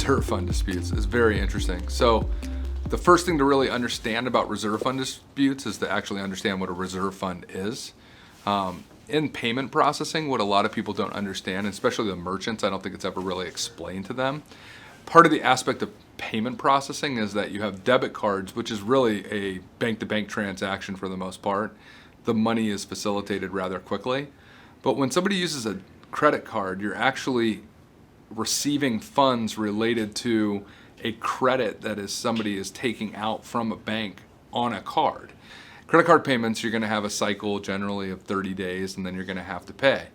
reserve fund disputes is very interesting. So the first thing to really understand about reserve fund disputes is to actually understand what a reserve fund is. In payment processing, what a lot of people don't understand, especially the merchants, I don't think it's ever really explained to them. Part of the aspect of payment processing is that you have debit cards, which is really a bank-to-bank transaction for the most part. The money is facilitated rather quickly. But when somebody uses a credit card, you're actually receiving funds related to a credit that somebody is taking out from a bank on a card. Credit card payments, you're going to have a cycle generally of 30 days and then you're going to have to pay.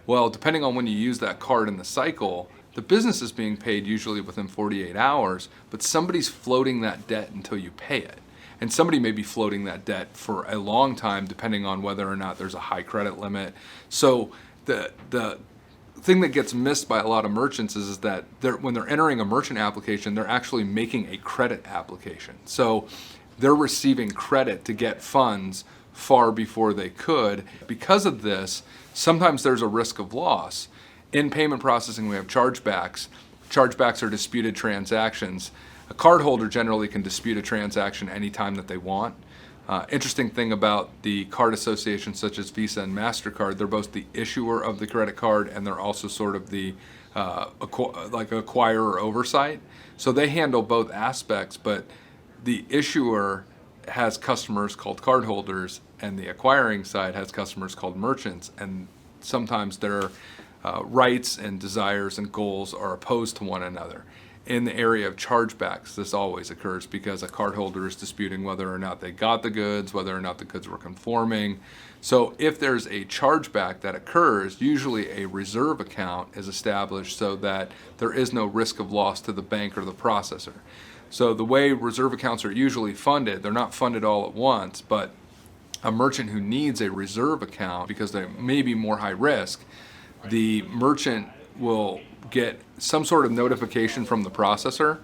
Well, depending on when you use that card in the cycle, the business is being paid usually within 48 hours, but somebody's floating that debt until you pay it. And somebody may be floating that debt for a long time depending on whether or not there's a high credit limit. So the thing that gets missed by a lot of merchants is that when they're entering a merchant application, they're actually making a credit application. So they're receiving credit to get funds far before they could. Because of this, sometimes there's a risk of loss. In payment processing, we have chargebacks. Chargebacks are disputed transactions. A cardholder generally can dispute a transaction anytime that they want. Interesting thing about the card associations such as Visa and MasterCard, they're both the issuer of the credit card and they're also sort of the acquirer oversight. So they handle both aspects, but the issuer has customers called cardholders and the acquiring side has customers called merchants, and sometimes their rights and desires and goals are opposed to one another. In the area of chargebacks, this always occurs because a cardholder is disputing whether or not they got the goods, whether or not the goods were conforming. So if there's a chargeback that occurs, usually a reserve account is established so that there is no risk of loss to the bank or the processor. So the way reserve accounts are usually funded, they're not funded all at once, but a merchant who needs a reserve account because they may be more high risk, the merchant will get some sort of notification from the processor,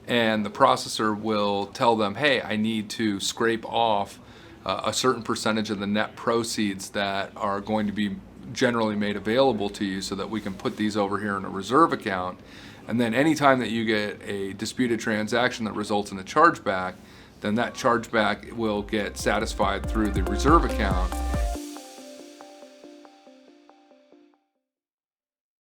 and the processor will tell them, hey, I need to scrape off a certain percentage of the net proceeds that are going to be generally made available to you so that we can put these over here in a reserve account. And then anytime that you get a disputed transaction that results in a chargeback, then that chargeback will get satisfied through the reserve account,